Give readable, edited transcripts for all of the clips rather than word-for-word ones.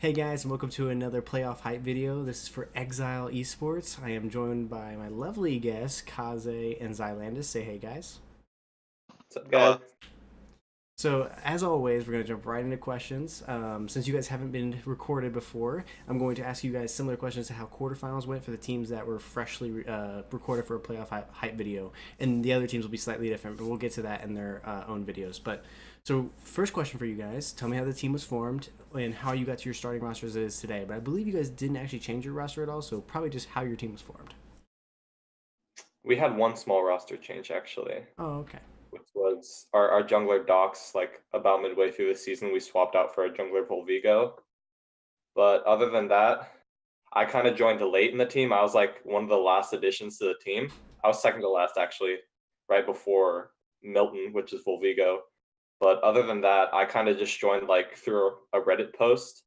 Hey guys, and welcome to another playoff hype video. This is for Exile Esports. I am joined by my lovely guests, Kaze and Zylandis. Say hey guys. What's up, guys? Hello. So, as always, we're going to jump right into questions. Since you guys haven't been recorded before, I'm going to ask you guys similar questions to how quarterfinals went for the teams that were freshly recorded for a playoff hype video. And the other teams will be slightly different, but we'll get to that in their own videos. So, first question for you guys. Tell me how the team was formed and how you got to your starting roster as it is today. But I believe you guys didn't actually change your roster at all, so probably just how your team was formed. We had one small roster change actually, Oh, okay. which was our jungler Docs. Like about midway through the season, we swapped out for a jungler Volvigo. But other than that, I kind of joined late in the team. I was like one of the last additions to the team. I was second to last actually, right before Milton, which is Volvigo. But other than that, I kind of just joined like through a Reddit post,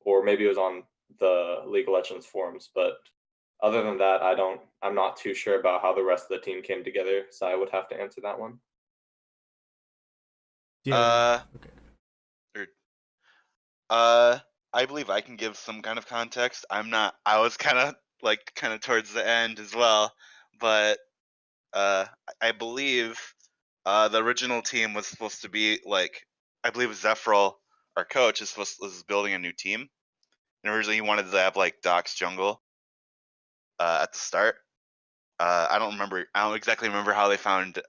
or maybe it was on the League of Legends forums. But other than that, I'm not too sure about how the rest of the team came together, so I would have to answer that one. Do you have any? Uh, Okay. er, uh, I believe I can give some kind of context. I was kind of towards the end as well, but I believe the original team was supposed to be like, I believe Zephril, our coach, was building a new team, and originally he wanted to have like Doc's jungle at the start. I don't exactly remember how they found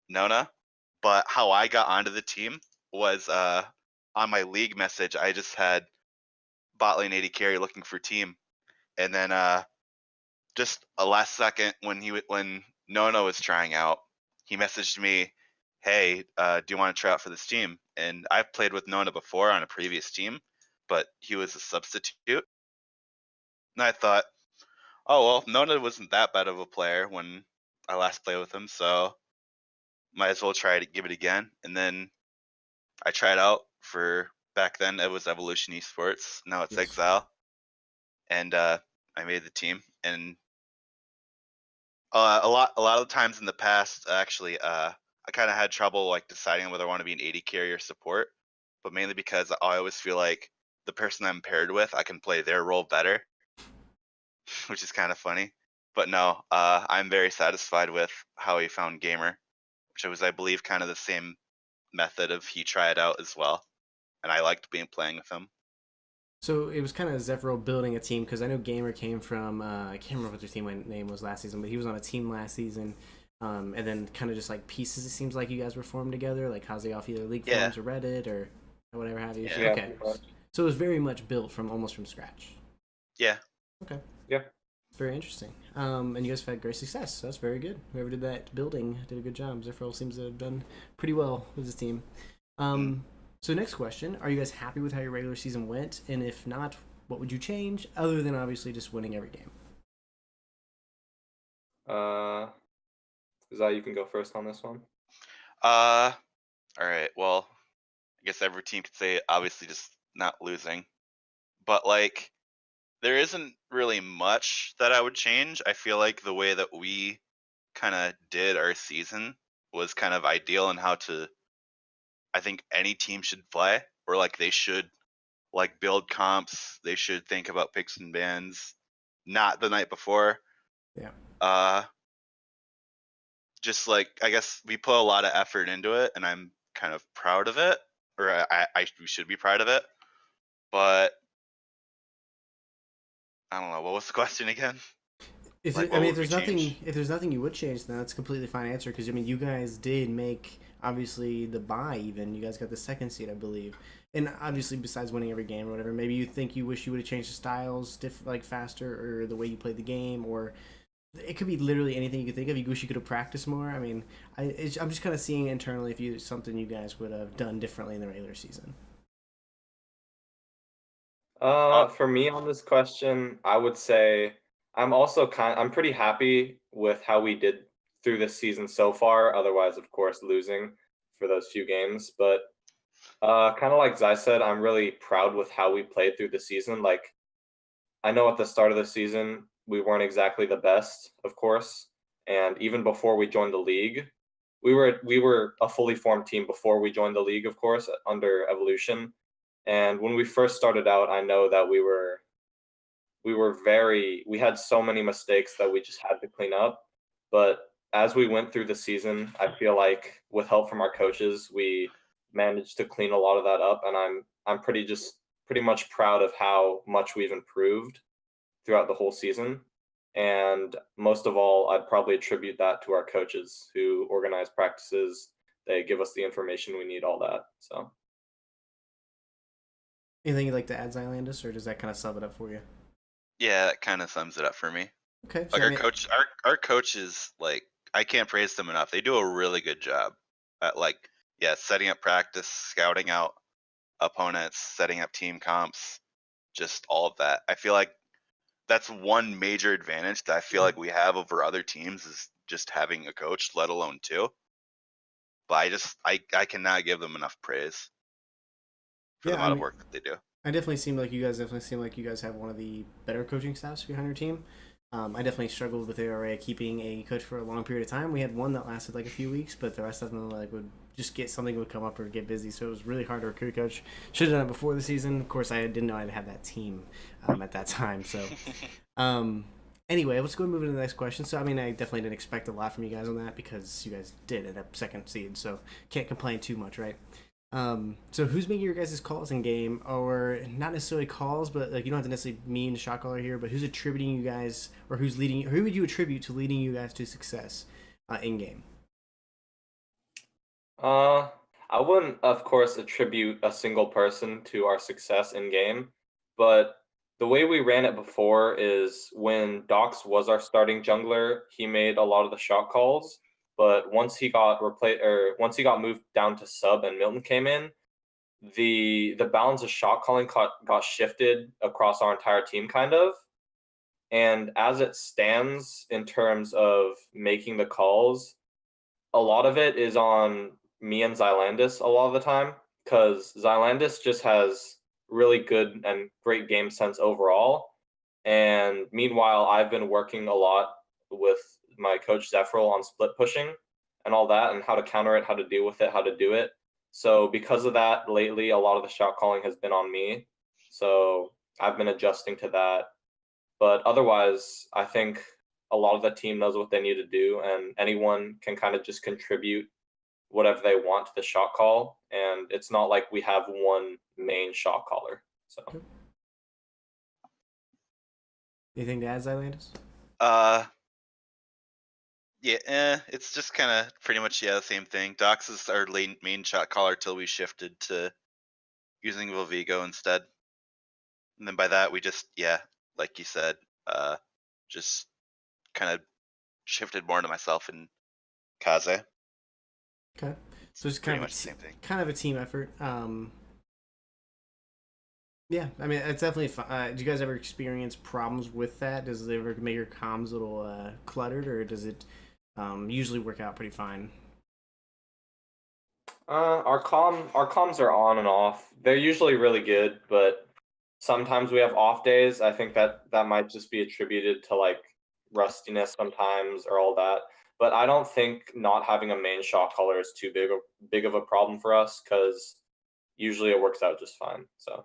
Nona, but how I got onto the team was on my league message. I just had bot lane AD carry looking for team, and then just a last second when Nona was trying out, he messaged me, "Hey, do you want to try out for this team?" And I've played with Nona before on a previous team, but he was a substitute, and I thought, oh well, Nona wasn't that bad of a player when I last played with him, so might as well try to give it again. And then I tried out for back then it was Evolution Esports. Now it's Yes. Exile, and I made the team. And a lot of times in the past, actually, I kind of had trouble like deciding whether I want to be an AD carry or support, but mainly because I always feel like the person I'm paired with, I can play their role better, which is kind of funny. But no, I'm very satisfied with how he found Gamer, which was, I believe, kind of the same method of he tried out as well, and I liked playing with him. So it was kind of Zephyro building a team because I know Gamer came from I can't remember what their team name was last season, but he was on a team last season, and then kind of just like pieces. It seems like you guys were formed together, like Kaze off either League Yeah, forums or Reddit or whatever have you. yeah, Yeah, Okay, pretty much. so it was very much built from almost from scratch. yeah. Okay, Yeah. very interesting. And you guys have had great success, so that's very good. Whoever did that building did a good job. Zephyro seems to have done pretty well with his team. Mm. Um, so next question: are you guys happy with how your regular season went? And if not, what would you change other than obviously just winning every game? Uh, Zai, you can go first on this one. Uh, all right. Well, I guess every team could say obviously just not losing, but like there isn't really much that I would change. I feel like the way that we kind of did our season was kind of ideal in how to I think any team should play, or like they should like build comps. They should think about picks and bans, not the night before. Yeah. Uh, just like I guess we put a lot of effort into it, and I'm kind of proud of it, or we should be proud of it. But I don't know what was the question again. If Like I what mean, would we change? if there's nothing you would change, then that's a completely fine answer. Because I mean, you guys did make obviously the bye. Even you guys got the second seed, I believe. And obviously, besides winning every game or whatever, maybe you think you wish you would have changed the styles, like faster, or the way you played the game, or it could be literally anything you could think of. You wish you could have practiced more. I mean, I'm just kind of seeing internally if you something you guys would have done differently in the regular season. Uh, For me on this question, I would say I'm pretty happy with how we did through this season so far. Otherwise, of course, losing for those few games. But kind of like Zai said, I'm really proud with how we played through the season. Like I know at the start of the season we weren't exactly the best, of course, and even before we joined the league, we were a fully formed team before we joined the league, of course, under Evolution. And when we first started out, I know that we had so many mistakes that we just had to clean up. But as we went through the season, I feel like with help from our coaches, we managed to clean a lot of that up, and I'm pretty much proud of how much we've improved throughout the whole season. And most of all, I'd probably attribute that to our coaches who organize practices. They give us the information we need, all that. So Anything you'd like to add, Zylandis, or does that kind of sum it up for you? Yeah, that kind of sums it up for me. Okay, so Like I our mean, coach, our coaches, like I can't praise them enough. They do a really good job at setting up practice, scouting out opponents, setting up team comps, just all of that. I feel like that's one major advantage that I feel like we have over other teams is just having a coach, let alone two. But I cannot give them enough praise for the yeah, I amount of mean, work that they do. I definitely seem like you guys have one of the better coaching staffs behind your team. I definitely struggled with ARA keeping a coach for a long period of time. We had one that lasted like a few weeks, but the rest of them like would just get something would come up or get busy, so it was really hard to recruit a coach. Should have done it before the season. Of course, I didn't know I'd have that team at that time. So um, anyway, let's go and move into the next question. So I mean, I definitely didn't expect a lot from you guys on that because you guys did end up second seed, so can't complain too much, right? So who's making your guys' calls in game, or not necessarily calls, but like you don't have to necessarily mean shot caller here, but who's attributing you guys, or who's leading? Who would you attribute to leading you guys to success in game? Uh, I wouldn't, of course, attribute a single person to our success in game, but the way we ran it before is when Docs was our starting jungler, he made a lot of the shot calls. But once he got moved down to sub and Milton came in, the balance of shot calling got shifted across our entire team, kind of. And as it stands in terms of making the calls, a lot of it is on me and Zylandis a lot of the time because Zylandis just has really good and great game sense overall. And meanwhile, I've been working a lot with my coach Zephril on split pushing and all that and how to counter it, how to deal with it, how to do it. So because of that, lately a lot of the shot calling has been on me. So I've been adjusting to that. But otherwise, I think a lot of the team knows what they need to do, and anyone can kind of just contribute whatever they want to the shot call. And it's not like we have one main shot caller. So Anything to add, Zylandis? Uh, yeah, it's just kind of pretty much the same thing. Docs is our main shot caller till we shifted to using Volvigo instead, and then by that we just like you said, just kind of shifted more to myself and Kaze. Okay, so it's Pretty much the same thing. kind of a team effort. Yeah, I mean it's definitely fun. Do you guys ever experience problems with that? Does it ever make your comms a little cluttered, or does it usually work out pretty fine? our comms are on and off. They're usually really good, but sometimes we have off days. I think that might just be attributed to like rustiness sometimes or all that. But I don't think not having a main shot caller is too big of a problem for us because usually it works out just fine. So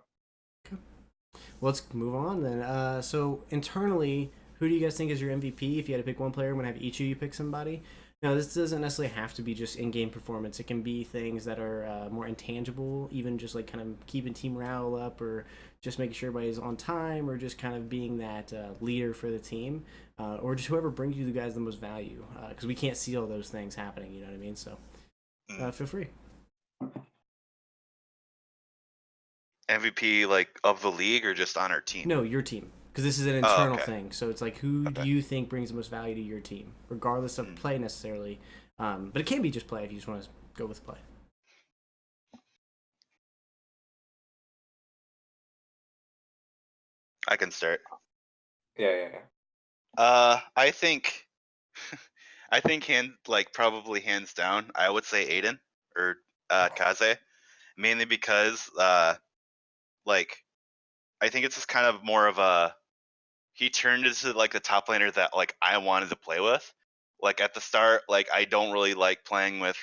Well, let's move on then. So internally, who do you guys think is your MVP? If you had to pick one player, I'm gonna have each of you pick somebody. Now, this doesn't necessarily have to be just in-game performance. It can be things that are more intangible, even just like kind of keeping team morale up, or just making sure everybody's on time, or just kind of being that leader for the team, or just whoever brings you the guys the most value. Because we can't see all those things happening. You know what I mean? So feel free. MVP like of the league or just on our team? No, your team. Because this is an Oh, internal okay. thing. So it's like, who do you think brings the most value to your team, regardless of play necessarily? But it can be just play if you just want to go with play. I can start. yeah. I think, I think probably hands down, I would say Aiden or Kaze, mainly because like I think it's just kind of more of a he turned into like the top laner that like I wanted to play with. Like at the start, like I don't really like playing with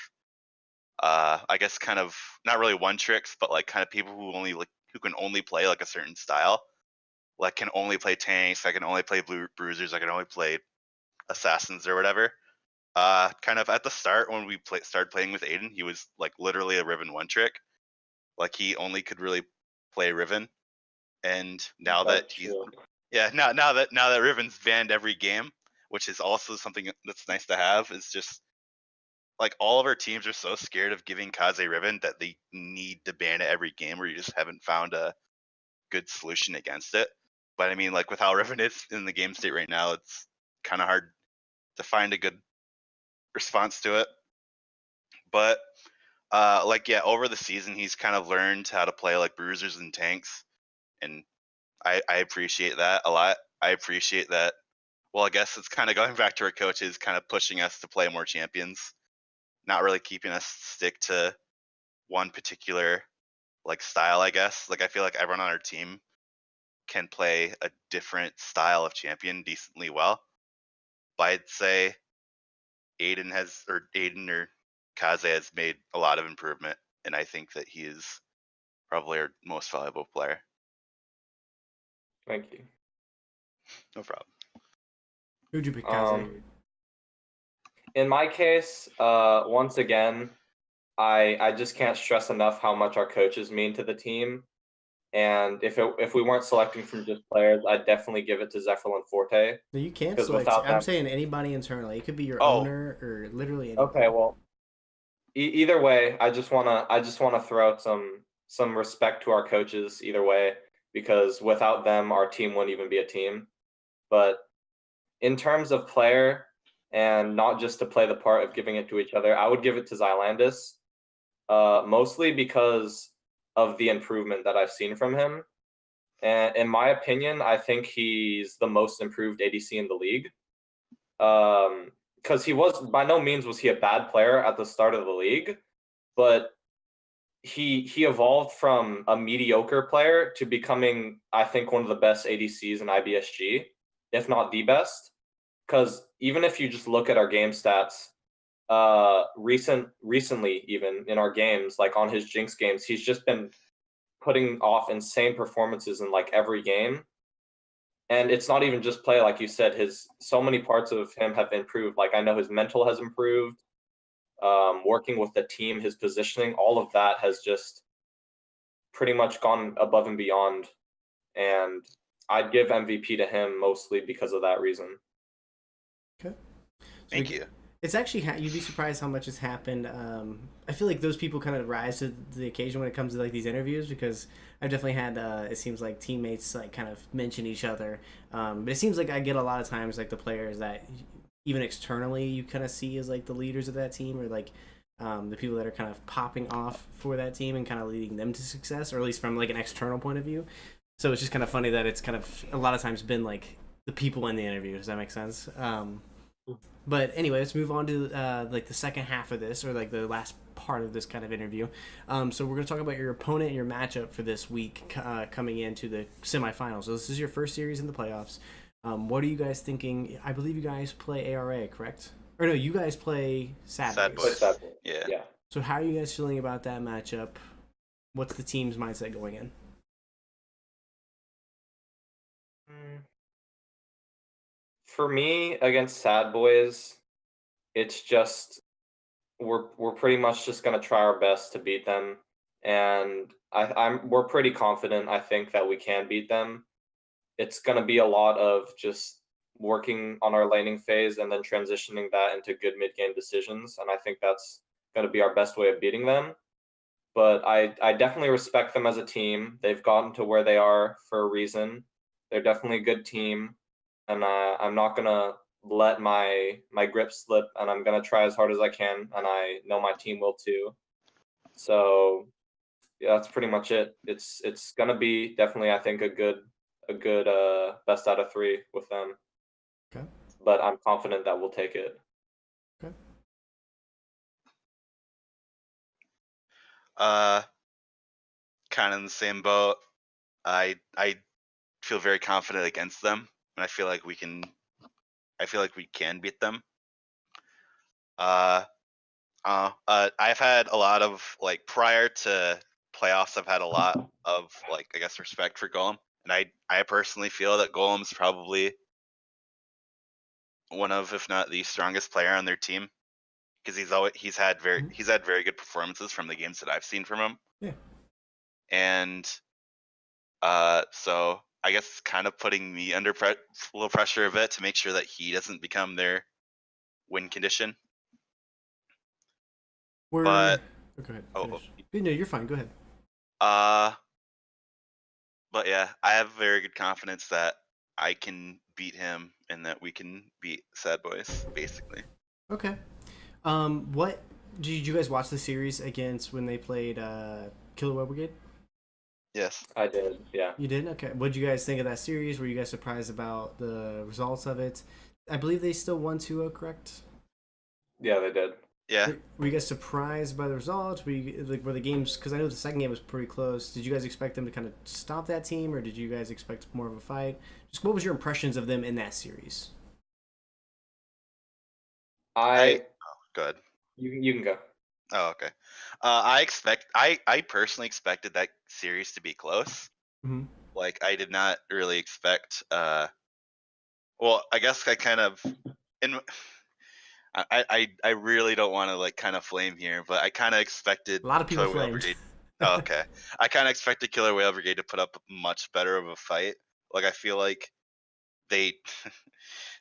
I guess kind of not really one tricks, but like kind of people who only like who can only play like a certain style, like can only play tanks, I can only play bruisers, I can only play assassins or whatever. Kind of at the start when we started playing with Aiden, he was like literally a Riven one trick. Like he only could really play Riven, and now that he's now that Riven's banned every game, which is also something that's nice to have, is just like all of our teams are so scared of giving Kaze Riven that they need to ban it every game, where you just haven't found a good solution against it. But I mean, like with how Riven is in the game state right now, it's kind of hard to find a good response to it. But over the season, he's kind of learned how to play like bruisers and tanks, and I appreciate that a lot. I appreciate that. Well, I guess it's kind of going back to our coaches, kind of pushing us to play more champions, not really keeping us stick to one particular like style. I guess like I feel like everyone on our team can play a different style of champion decently well. But I'd say Aiden or Kaze has made a lot of improvement, and I think that he is probably our most valuable player. Thank you. No problem. Who'd you pick, Kaze? In my case, once again, I just can't stress enough how much our coaches mean to the team. And if we weren't selecting from just players, I'd definitely give it to Zephyr and Forte. No, you can't 'Cause select. without I'm them- saying anybody internally. It could be your Oh. owner or literally anybody. Okay, well, either way, I just wanna throw out some respect to our coaches either way, because without them, our team wouldn't even be a team. But in terms of player, and not just to play the part of giving it to each other, I would give it to Xylandis, mostly because of the improvement that I've seen from him. And in my opinion, I think he's the most improved ADC in the league. Because he was by no means was he a bad player at the start of the league, but he evolved from a mediocre player to becoming, I think, one of the best ADCs in IBSG, if not the best. Because even if you just look at our game stats, recently even in our games, like on his Jinx games, he's just been putting off insane performances in like every game. And it's not even just play, like you said, so many parts of him have improved. Like I know his mental has improved, working with the team, his positioning, all of that has just pretty much gone above and beyond. And I'd give MVP to him mostly because of that reason. Okay. Thank you. It's actually you'd be surprised how much has happened. I feel like those people kind of rise to the occasion when it comes to like these interviews, because I've definitely had it seems like teammates like kind of mention each other, but it seems like I get a lot of times like the players that even externally you kind of see as like the leaders of that team, or like the people that are kind of popping off for that team and kind of leading them to success, or at least from like an external point of view. So it's just kind of funny that it's kind of a lot of times been like the people in the interview. Does that make sense? But anyway, let's move on to like the second half of this, or like the last part of this kind of interview. So we're going to talk about your opponent and your matchup for this week coming into the semifinals. So this is your first series in the playoffs. What are you guys thinking? I believe you guys play ARA, correct? Or no, you guys play Sad Boys. Sad Boys. Yeah. So how are you guys feeling about that matchup? What's the team's mindset going in? For me, against Sad Boys, it's just we're pretty much just gonna try our best to beat them, and we're pretty confident. I think that we can beat them. It's gonna be a lot of just working on our laning phase and then transitioning that into good mid game decisions, and I think that's gonna be our best way of beating them. But I definitely respect them as a team. They've gotten to where they are for a reason. They're definitely a good team, and I'm not gonna let my grip slip, and I'm gonna try as hard as I can, and I know my team will too. So yeah, that's pretty much it. It's gonna be definitely, I think, a good best out of 3 with them. Okay. But I'm confident that we'll take it. Okay. Kind of in the same boat. I feel very confident against them, and I feel like we can beat them. I've had a lot of like prior to playoffs, I've had a lot of like I guess respect for Golem, and I personally feel that Golem's probably one of, if not the strongest player on their team, because he's had very good performances from the games that I've seen from him. Yeah. And so I guess it's kind of putting me under a little pressure a bit to make sure that he doesn't become their win condition. But go ahead. oh, Finish. No, you're fine. Go ahead. But yeah, I have very good confidence that I can beat him and that we can beat Sad Boys, basically. Okay. What did you guys watch the series against when they played Killer Whale Brigade? Yes, I did. Yeah. You did? Okay. What did you guys think of that series? Were you guys surprised about the results of it? I believe they still won 2-0, correct? Yeah, they did. yeah. Were you guys surprised by the results? Were the games? Because I know the second game was pretty close. Did you guys expect them to kind of stop that team, or did you guys expect more of a fight? Just what was your impressions of them in that series? I Good. you can go. Oh, okay. I personally expected that series to be close. Mm-hmm. Like I did not really expect. Well, I guess I kind of. In, I really don't want to like kind of flame here, but I kind of expected A lot of people Killer Whale flamed. Brigade. Oh, okay. I kind of expected Killer Whale Brigade to put up much better of a fight. Like I feel like they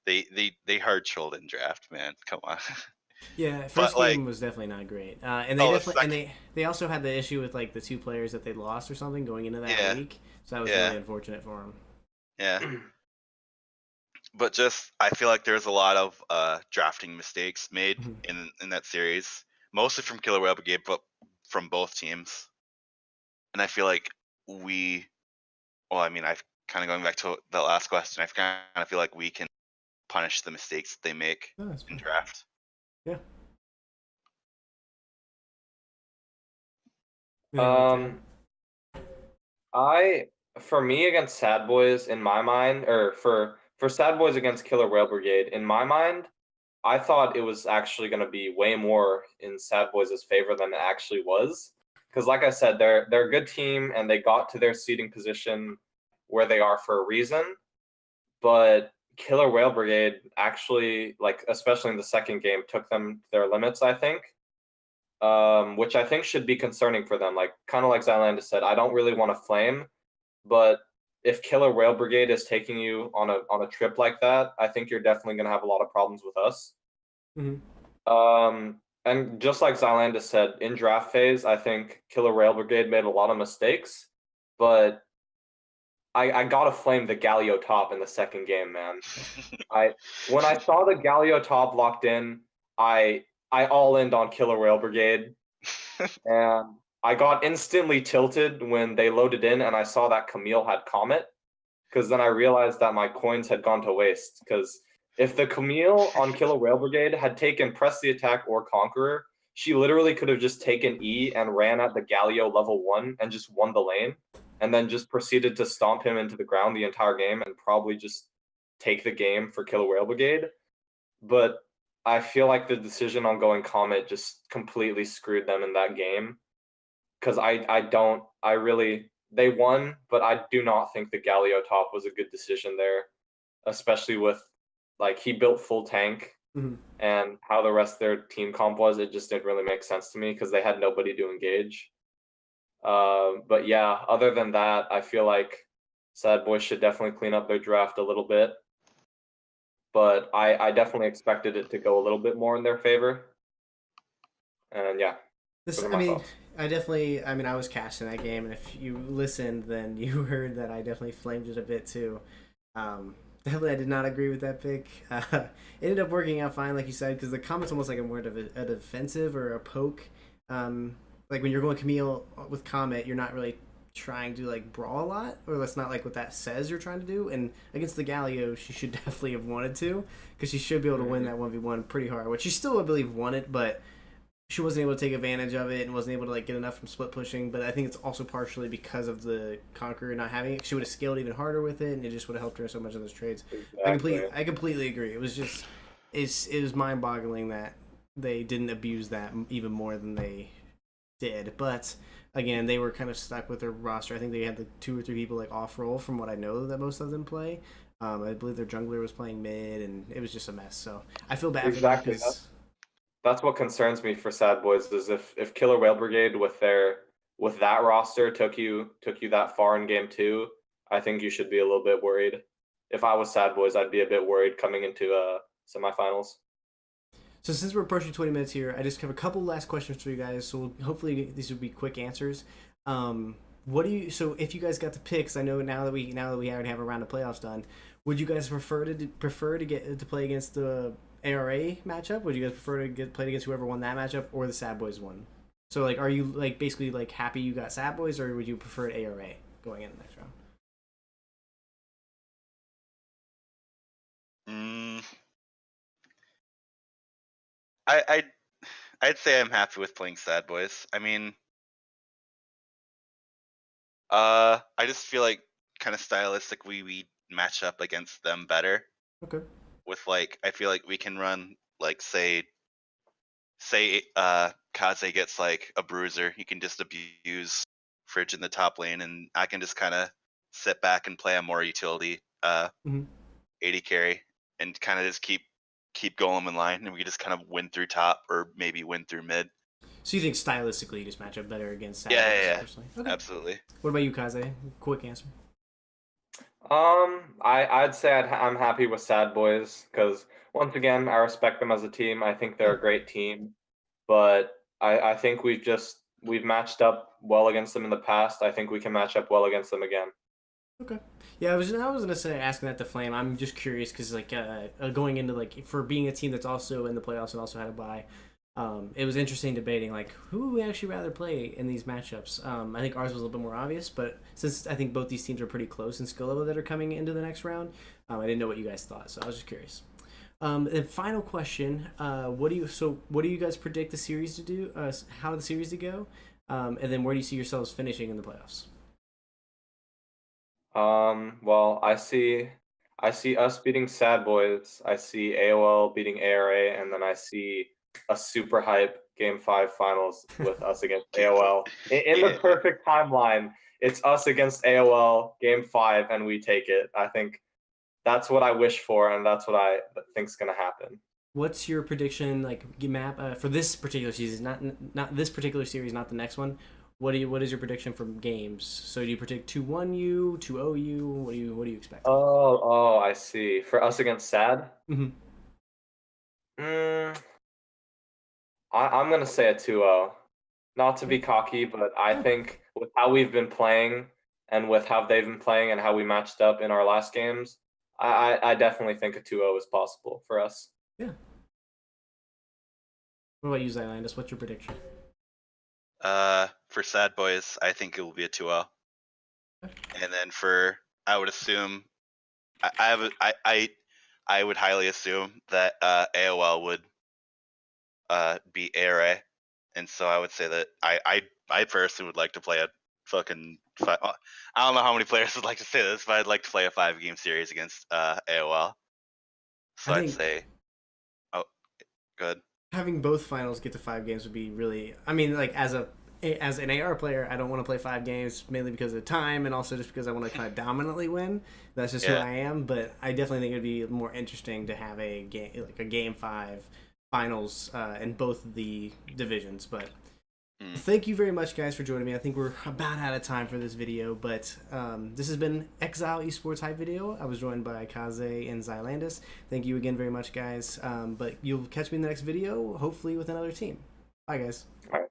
they hard shouldered in draft, man. Come on. Yeah, first But, game like, was definitely not great, and they oh, the definitely and second, they also had the issue with like the 2 players that they lost or something going into that yeah, week, so that was yeah, really unfortunate for them. yeah. But just I feel like there's a lot of drafting mistakes made Mm-hmm. in that series, mostly from Killer Whale Brigade, but from both teams. And I feel like well, I mean, I've kind of going back to the last question. I kind of feel like we can punish the mistakes that they make No, that's in fine. draft. Yeah. Anything like that? For me against Sad Boys in my mind, or for Sad Boys against Killer Whale Brigade in my mind, I thought it was actually going to be way more in Sad Boys' favor than it actually was. Because like I said, they're a good team and they got to their seating position where they are for a reason. But Killer Whale Brigade actually, like especially in the second game, took them to their limits, I think. Which I think should be concerning for them. Like kind of like Zylandis said, I don't really want to flame, but if Killer Whale Brigade is taking you on a trip like that, I think you're definitely going to have a lot of problems with us. Mm-hmm. And just like Zylandis said, in draft phase, I think Killer Whale Brigade made a lot of mistakes, but I gotta flame the Galio top in the second game, man. When I saw the Galio top locked in, I all in on Killer Whale Brigade, and I got instantly tilted when they loaded in and I saw that Camille had Comet, because then I realized that my coins had gone to waste. Because if the Camille on Killer Whale Brigade had taken Press the Attack or Conqueror, she literally could have just taken E and ran at the Galio level 1 and just won the lane, and then just proceeded to stomp him into the ground the entire game and probably just take the game for Killer Whale Brigade. But I feel like the decision on going Comet just completely screwed them in that game. Because they won, but I do not think the Galio top was a good decision there, especially with like he built full tank Mm-hmm. and how the rest of their team comp was. It just didn't really make sense to me because they had nobody to engage. But yeah, other than that, I feel like Sad Boys should definitely clean up their draft a little bit. But I definitely expected it to go a little bit more in their favor. And yeah, those are my thoughts. I was casting that game, and if you listened, then you heard that I definitely flamed it a bit too. Definitely, I did not agree with that pick. It ended up working out fine, like you said, because the comment's almost like more of a defensive or a poke. Like when you're going Camille with Comet, you're not really trying to like brawl a lot, or that's not like what that says you're trying to do. And against the Galio, she should definitely have wanted to, because she should be able to win that 1v1 pretty hard, which she still, I believe, won it, but she wasn't able to take advantage of it and wasn't able to like get enough from split pushing. But I think it's also partially because of the Conqueror not having it. She would have scaled even harder with it, and it just would have helped her so much in those trades. Exactly. I completely agree. It was just it was mind boggling that they didn't abuse that even more than they did. But again, they were kind of stuck with their roster. I think they had like 2 or 3 people like off role from what I know that most of them play. I believe their jungler was playing mid, and it was just a mess. So I feel bad for them Exactly. because That's what concerns me for Sad Boys is if Killer Whale Brigade with that roster took you that far in game 2, I think you should be a little bit worried. If I was Sad Boys, I'd be a bit worried coming into semifinals. so since we're approaching 20 minutes here, I just have a couple last questions for you guys. So hopefully these will be quick answers. What do you? So if you guys got to pick, 'cause I know now that we already have a round of playoffs done, would you guys prefer to get to play against the ARA matchup? Would you guys prefer to get played against whoever won that matchup or the Sad Boys one? So like, are you like basically like happy you got Sad Boys, or would you prefer ARA going in the next round? Mm, I I'd say I'm happy with playing Sad Boys. I mean, I just feel like kind of stylistically we match up against them better. Okay. With like, I feel like we can run like say Kaze gets like a bruiser, he can just abuse Fridge in the top lane, and I can just kind of sit back and play a more utility Mm-hmm. 80 carry and kind of just keep Golem in line, and we just kind of win through top or maybe win through mid. So you think stylistically you just match up better against Sad Yeah, Boys yeah, yeah. personally? Okay. Absolutely. What about you, Kaze? Quick answer. I'd say I'm happy with Sad Boys because once again, I respect them as a team. I think they're a great team, but I think we've matched up well against them in the past. I think we can match up well against them again. Okay. Yeah, I was gonna say asking that to Flame. I'm just curious because like going into like for being a team that's also in the playoffs and also had a bye, it was interesting debating like who would we actually rather play in these matchups. I think ours was a little bit more obvious, but since I think both these teams are pretty close in skill level that are coming into the next round, I didn't know what you guys thought, so I was just curious. And final question: what do you guys predict the series to do? How the series to go? And then where do you see yourselves finishing in the playoffs? Well, I see us beating Sad Boys. I see AOL beating ARA, and then I see a super hype Game 5 finals with us against AOL. In the Yeah. perfect timeline, it's us against AOL Game 5, and we take it. I think that's what I wish for, and that's what I think's gonna happen. What's your prediction, like map for this particular season? Not this particular series, not the next one. What is your prediction for games? So do you predict 2-1 U, 2-0 U? What do you expect? Oh, I see. For us against Sad, Mm-hmm. mm, I'm gonna say a 2-0. Not to be cocky, but I Yeah. think with how we've been playing and with how they've been playing and how we matched up in our last games, I definitely think a 2-0 is possible for us. Yeah. What about you, Zylandis? What's your prediction? For Sad Boys, I think it will be a 2-0. And then for, I would assume, I would highly assume that AOL would beat ARA, and so I would say that I personally would like to play a fucking I don't know how many players would like to say this, but I'd like to play a 5-game series against AOL. So I I'd think say, oh, good. having both finals get to 5 games would be really. I mean, like as an AR player, I don't want to play 5 games mainly because of time and also just because I want to kind of dominantly win. That's just who Yeah. I am. But I definitely think it'd be more interesting to have a game like a game 5 finals in both of the divisions. But thank you very much, guys, for joining me. I think we're about out of time for this video, but this has been Exile Esports Hype Video. I was joined by Kaze and Zylandis. Thank you again very much, guys. But you'll catch me in the next video, hopefully with another team. Bye, guys. All right.